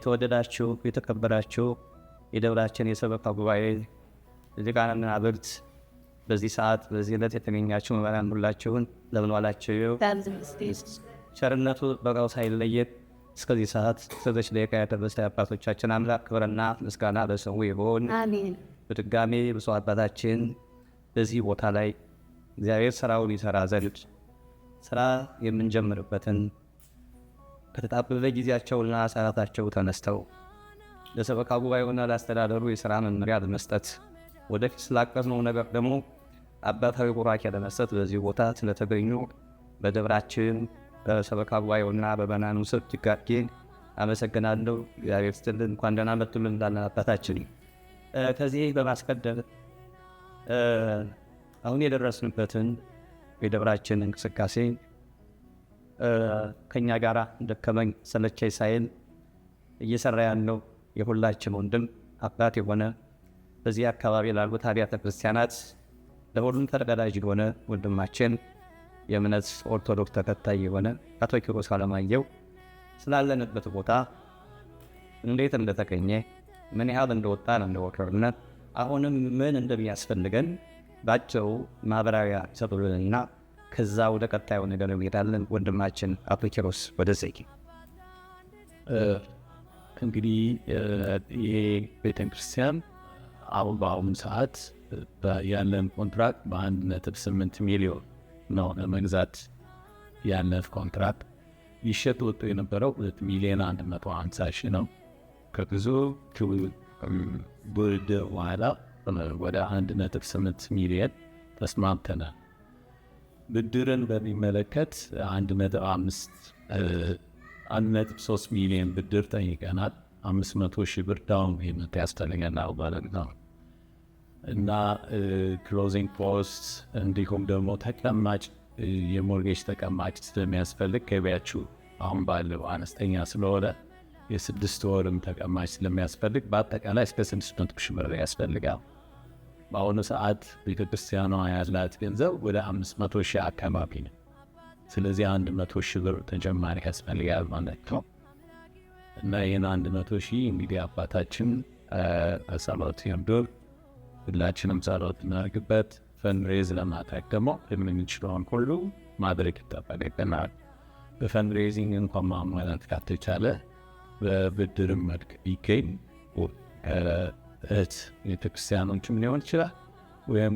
የተወደዳችሁ የተከበራችሁ የደብራችን የሰበካ ጉባኤ ሊቃነ አበብት በዚህ ሰዓት በዚህ ዕለት የተገኛችሁ ምዕመናን ሁላችሁን እንደምን ዋላችሁ? ቸርነቱ በቃው ሳይለየን እስከዚህ ሰዓት እስከዚች ደቂቃ ያደረሰ አባቶቻችን አምላክ ክብርና ምስጋና ለስሙ ይሁን። አሜን። በድጋሜ ብፁዕ አባታችን በዚህ ቦታ ላይ እግዚአብሔር ስራውን ይሰራ ዘንድ ስራ የምንጀምርበትን ከተጣበበ ጊዜያቸውና ሰዓታቸው ተነስተው ለሰበካ ጉባኤውና ለአስተዳደሩ የሥራ መመሪያ ለመስጠት ወደፊት ስላቀድነው ነገር ደግሞ አባታዊ ቡራኬ ለመስጠት በዚህ ቦታ ስለተገኙ በደብራችን በሰበካ ጉባኤውና በመናኑ ስም እጅግ አመሰግናለሁ። እግዚአብሔር ይስጥልን። እንኳን ደህና መጡልን እንዳለን አባታችን። ከዚህ በማስቀደም አሁን የደረስንበትን የደብራችን እንቅስቃሴ ከኛ ጋር ደከመኝ ሰለቸኝ ሳይል እየሰራ ያለው የሁላችን ወንድም አባት የሆነ በዚህ አካባቢ ላሉት አብያተ ክርስቲያናት ለሁሉም ተቀዳጅ የሆነ ወንድማችን የእምነት ኦርቶዶክስ ተከታይ የሆነ አቶ ኪሮስ አለማየሁ ስላለንበት ቦታ እንዴት እንደተገኘ ምን ያህል እንደወጣን እንደወረድን አሁንም ምን እንደሚያስፈልገን ባጭሩ ማብራሪያ ይሰጡልንና ከዛ ወደ ቀጣዩ ነገር እንሄዳለን። ወንድማችን አቶ ኪሮስ ወደዚህ። እንግዲህ ይሄ ቤተክርስቲያን አሁን በአሁኑ ሰዓት ያለን ኮንትራክት በ1.8 ሚሊዮን ነው ለመግዛት ያለን ኮንትራክት። ይሸጥ ወጥቶ የነበረው 2,150,000 ነው። ከብዙ ብርድ በኋላ ወደ 1.8 ሚሊዮን ተስማምተናል። ብድርን በሚመለከት 1.3 ሚሊዮን ብድር ጠይቀናል። 500,000 ብር ዳውን ፔመንት ያስፈልገናል ማለት ነው እና ክሎዚንግ ፖስት እንዲሁም ደግሞ ተቀማጭ የሞርጌጅ ተቀማጭ ስለሚያስፈልግ ገቢያችሁ አሁን ባለው አነስተኛ ስለሆነ የ6 ወርም ተቀማጭ ስለሚያስፈልግ በአጠቃላይ እስከ 600,000 ብር ያስፈልጋል። በአሁኑ ሰዓት ቤተክርስቲያኗ ያላት ገንዘብ ወደ 500,000 አካባቢ ነው። ስለዚህ 100,000 ብር ተጨማሪ ያስፈልጋል ማለት ነው እና ይህን 100,000 እንግዲህ አባታችን ጸሎት ይርዱን፣ ሁላችንም ጸሎት እናድርግበት። ፈንድሬዝ ለማድረግ ደግሞ የምንችለውን ሁሉ ማድረግ ይጠበቅብናል። በፈንድሬዚንግ እንኳን ማሟላት ካልተቻለ በብድርም መልክ ቢገኝ እህት ቤተክርስቲያኖችም ሊሆን ይችላል ወይም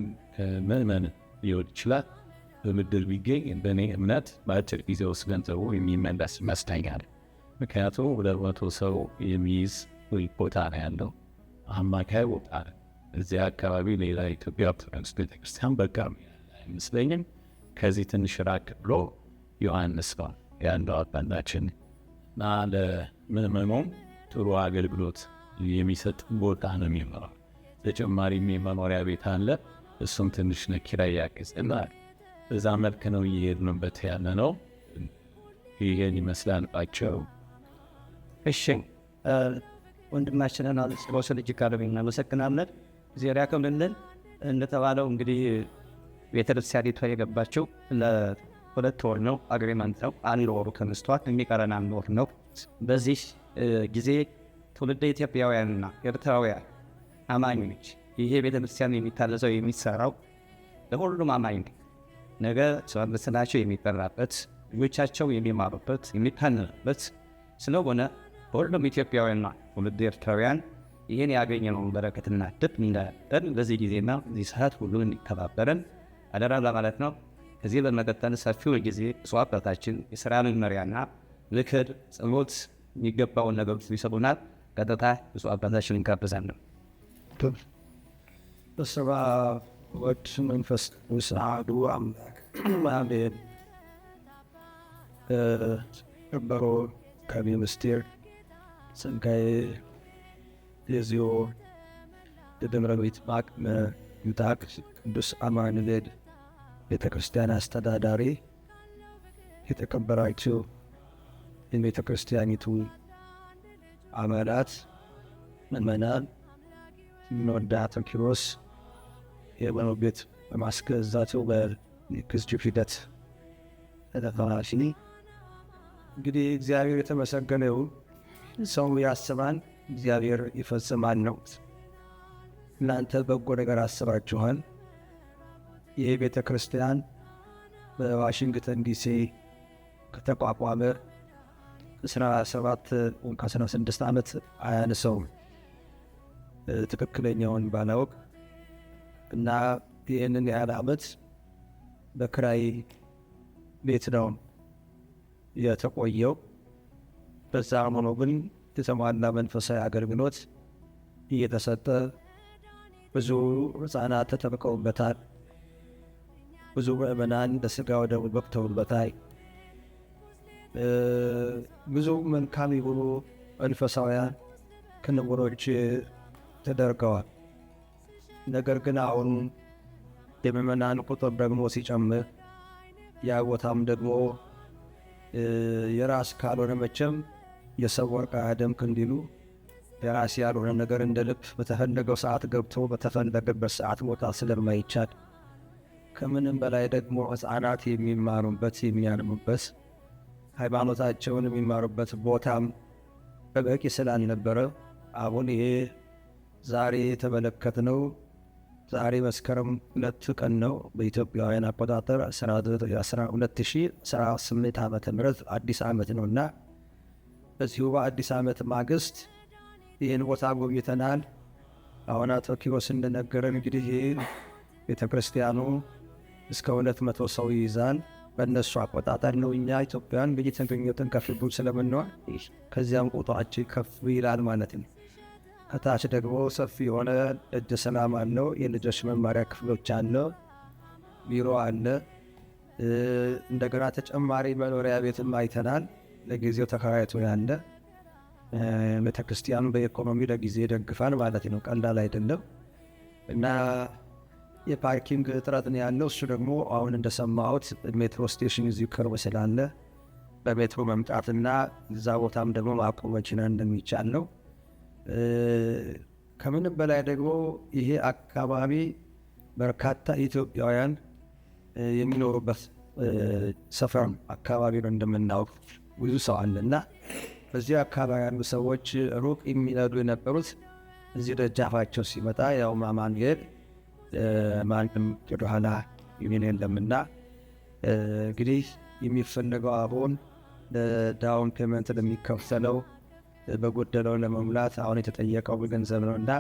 ምዕመን ሊሆን ይችላል። በብድር ቢገኝ በእኔ እምነት በአጭር ጊዜ ውስጥ ገንዘቡ የሚመለስ ይመስለኛል። ምክንያቱም 200 ሰው የሚይዝ ቦታ ነው ያለው፣ አማካይ ቦታ ነው። እዚህ አካባቢ ሌላ ኢትዮጵያ ኦርቶዶክስ ቤተክርስቲያን በቃ አይመስለኝም። ከዚህ ትንሽ ራቅ ብሎ ዮሐንስ ነው ያለው አባታችን እና ለምዕመኑም ጥሩ አገልግሎት የሚሰጥ ቦታ ነው የሚኖረው። ተጨማሪም የመኖሪያ ቤት አለ፣ እሱም ትንሽ ኪራይ ያገዝናል። በዛ መልክ ነው እየሄድንበት ያለ ነው። ይሄን ይመስላል ባቸው። እሺ ወንድማችንን አቶ ኪሮስን እጅግ አድርገን እናመሰግናለን። እግዚአብሔር ያክብርልን። እንደተባለው እንግዲህ ቤተክርስቲያኒቷ የገባችው ለ2 ወር ነው፣ አግሪመንት ነው። 1 ወሩ ተነስቷል፣ የሚቀረን 1 ወር ነው። በዚህ ጊዜ ትውልደ ኢትዮጵያውያንና ኤርትራውያን አማኞች ይሄ ቤተክርስቲያን የሚታለዘው የሚሰራው ለሁሉም አማኝ ነገ ስማቸው የሚጠራበት ልጆቻቸው የሚማሩበት የሚታነኑበት ስለሆነ በሁሉም ኢትዮጵያውያንና ትውልደ ኤርትራውያን ይህን ያገኘነውን በረከትና ድል እንዳያጠን በዚህ ጊዜና በዚህ ሰዓት ሁሉ እንዲተባበረን አደራ ለማለት ነው። ከዚህ በመቀጠል ሰፊው ጊዜ ብፁዕ አባታችን የሥራ መመሪያና ምክር፣ ጸሎት የሚገባውን ነገር ይሰጡናል። ቀጥታ ብፁዕ አባታችን እንጋብዛለን። በስመ አብ ወወልድ ወመንፈስ ቅዱስ አሐዱ አምላክ አሜን። ከበሮ ከቤ ምስጢር ጸጋዬ የዚዮ የደብረ ቤት ማቅመ ይታቅ ቅዱስ አማኑኤል ቤተ ክርስቲያን አስተዳዳሪ፣ የተከበራችሁ የቤተ ክርስቲያኒቱ አባላት፣ ምዕመናን፣ የምንወዳት አቶ ኪሮስ የመኖር ቤት በማስገዛቱ በግዝጅ ሂደት ተደፋራሽ እንግዲህ እግዚአብሔር የተመሰገነ ይሁን። ሰው ያስባል፣ እግዚአብሔር ይፈጽማል ነው። እናንተ በጎ ነገር አስባችኋል። ይህ ቤተ ክርስቲያን በዋሽንግተን ዲሲ ከተቋቋመ 17 ከ16 ዓመት አያንሰውም ትክክለኛውን ባላውቅ እና ይህንን ያህል ዓመት በክራይ ቤት ነው የተቆየው። በዛ ሆኖ ግን የተሟላ መንፈሳዊ አገልግሎት እየተሰጠ ብዙ ሕፃናት ተጠምቀውበታል። ብዙ ምዕመናን በሥጋ ወደሙ በቅተውበታል። ብዙ መልካም የሆኑ መንፈሳውያን ክንውኖች ተደርገዋል። ነገር ግን አሁን የምዕመናን ቁጥር ደግሞ ሲጨምር ያ ቦታም ደግሞ የራስ ካልሆነ መቼም የሰው ወርቅ አያደምቅ እንዲሉ የራስ ያልሆነ ነገር እንደ ልብ በተፈለገው ሰዓት ገብቶ በተፈለገበት ሰዓት ቦታ ስለማይቻል ከምንም በላይ ደግሞ ሕፃናት የሚማሩበት የሚያልሙበት ሃይማኖታቸውን የሚማሩበት ቦታም በበቂ ስላልነበረ አሁን ይሄ ዛሬ የተመለከትነው ዛሬ መስከረም 2 ቀን ነው በኢትዮጵያውያን አቆጣጠር 2018 ዓመተ ምህረት አዲስ ዓመት ነውና በዚሁ በአዲስ ዓመት ማግስት ይህን ቦታ ጎብኝተናል። አሁን አቶ ኪሮስ እንደነገረን እንግዲህ ቤተ ክርስቲያኑ እስከ 200 ሰው ይይዛል። በእነሱ አቆጣጠር ነው። እኛ ኢትዮጵያውያን በየተገኘትን ከፍሉ ስለምንሆን ከዚያም ቁጥራችን ከፍ ይላል ማለት ነው። ከታች ደግሞ ሰፊ የሆነ ደጀ ሰላም አለው። የልጆች መማሪያ ክፍሎች አለ፣ ቢሮ አለ። እንደገና ተጨማሪ መኖሪያ ቤትም አይተናል። ለጊዜው ተከራይቶ ያለ ቤተክርስቲያኑ በኢኮኖሚ ለጊዜ ይደግፋል ማለት ነው። ቀላል አይደለም እና የፓርኪንግ እጥረት ነው ያለው። እሱ ደግሞ አሁን እንደሰማሁት ሜትሮ ስቴሽን እዚሁ ቅርብ ስላለ በሜትሮ መምጣትና እዛ ቦታም ደግሞ ማቆም መኪና እንደሚቻል ነው። ከምንም በላይ ደግሞ ይሄ አካባቢ በርካታ ኢትዮጵያውያን የሚኖሩበት ሰፈር አካባቢ ነው። እንደምናውቅ ብዙ ሰው አለና በዚህ አካባቢ ያሉ ሰዎች ሩቅ የሚነዱ የነበሩት እዚህ ደጃፋቸው ሲመጣ ያው ማማንገድ ማንም ወደኋላ የሚል የለምና እንግዲህ የሚፈለገው አሁን ዳውን ፔመንት ለሚከፈለው በጎደለው ለመሙላት አሁን የተጠየቀው ገንዘብ ነው እና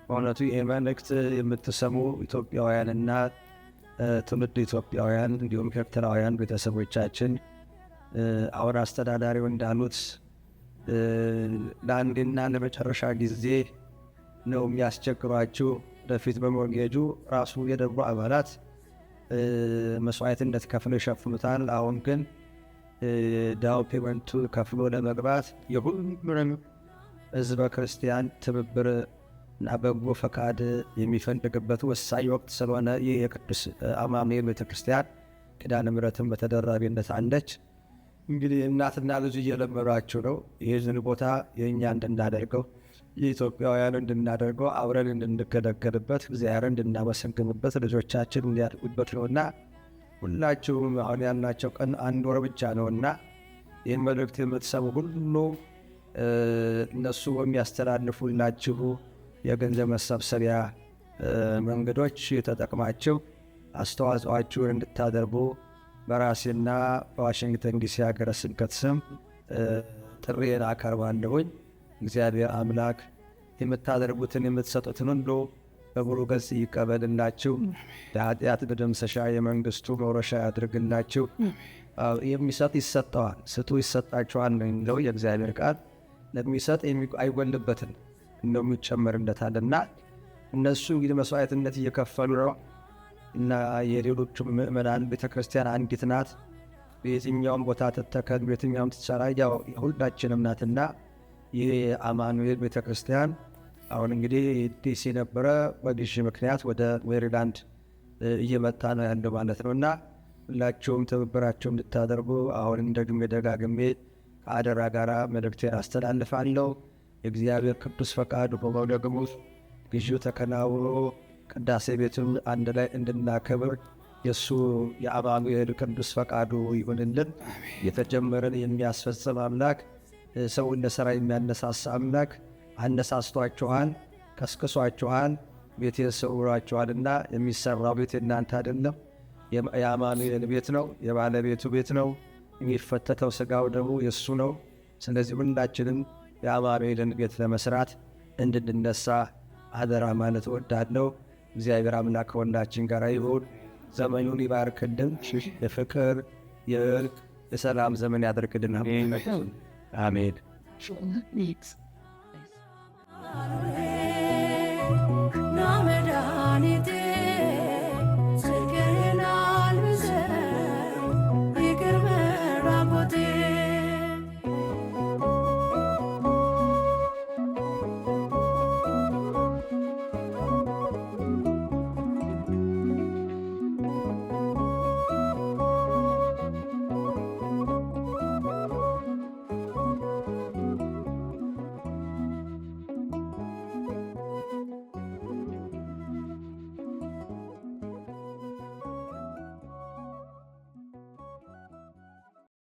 በእውነቱ ይህ መልእክት የምትሰሙ ኢትዮጵያውያንና ትውልድ ኢትዮጵያውያን እንዲሁም ኤርትራውያን ቤተሰቦቻችን አሁን አስተዳዳሪው እንዳሉት ለአንድና ለመጨረሻ ጊዜ ነው የሚያስቸግሯችሁ። በፊት በሞርጌጁ ራሱ የደብሩ አባላት መስዋዕትነት ከፍለው ይሸፍኑታል። አሁን ግን ዳውን ፔመንቱ ከፍሎ ለመግባት የሁሉንም ሕዝበ ክርስቲያን ትብብር እና በጎ ፈቃድ የሚፈልግበት ወሳኝ ወቅት ስለሆነ ይህ የቅዱስ አማኑኤል ቤተክርስቲያን ኪዳነ ምሕረትን በተደራቢነት አለች። እንግዲህ እናትና ልጅ እየለመዷችሁ ነው። ይህንን ቦታ የእኛ እንድናደርገው የኢትዮጵያውያን እንድናደርገው አብረን እንድንገለገልበት እግዚአብሔር እንድናመሰግንበት ልጆቻችን እንዲያድጉበት ነውና ሁላችሁም አሁን ያላቸው ቀን 1 ወር ብቻ ነውና ይህን መልእክት የምትሰሙ ሁሉ እነሱ የሚያስተላልፉላችሁ የገንዘብ መሰብሰቢያ መንገዶች ተጠቅማችሁ አስተዋጽኦአችሁን እንድታደርጉ በራሴና በዋሽንግተን ዲሲ ሀገረ ስብከት ስም ጥሪዬን አቀርባለሁኝ። እግዚአብሔር አምላክ የምታደርጉትን የምትሰጡትን ሁሉ በብሩህ ገጽ ይቀበልላችሁ። ለኃጢአት መደምሰሻ የመንግስቱ መውረሻ ያድርግላችሁ። የሚሰጥ ይሰጠዋል፣ ስጡ ይሰጣችኋል ነው የሚለው የእግዚአብሔር ቃል። ለሚሰጥ አይጎልበትም እንደውም ይጨመርለታልና እነሱ እንግዲህ መስዋዕትነት እየከፈሉ ነው እና የሌሎቹም ምእመናን ቤተክርስቲያን አንዲት ናት። በየትኛውም ቦታ ትተከል፣ በየትኛውም ትሰራ ያው የሁላችንም ናትና ይህ የአማኑኤል ቤተክርስቲያን አሁን እንግዲህ ዲሲ ነበረ፣ በዲሲ ምክንያት ወደ ሜሪላንድ እየመጣ ነው ያለው ማለት ነው እና ሁላችሁም ትብብራቸው እንድታደርጉ አሁንም ደግሜ ደጋግሜ ከአደራ ጋር መልእክቴን አስተላልፋለሁ። የእግዚአብሔር ቅዱስ ፈቃድ ሆኖ ደግሞ ግዢው ተከናውኖ ቅዳሴ ቤቱን አንድ ላይ እንድናከብር የእሱ የአማኑኤል ቅዱስ ፈቃዱ ይሁንልን። የተጀመረን የሚያስፈጽም አምላክ ሰውን ለሥራ የሚያነሳሳ አምላክ አነሳስቷችኋል፣ ቀስቅሷችኋል፣ ቤት ሰውሯችኋልና የሚሠራው ቤት የእናንተ አይደለም፣ የአማኑኤል ቤት ነው፣ የባለቤቱ ቤት ነው። የሚፈተተው ሥጋው ደግሞ የእሱ ነው። ስለዚህ ሁላችንም የአማኑኤልን ቤት ለመሥራት እንድንነሳ አደራ ማለት እወዳለሁ። እግዚአብሔር አምላክ ከሁላችን ጋር ይሁን። ዘመኑን ይባርክልን። የፍቅር የእርቅ የሰላም ዘመን ያደርግልን። አሜን።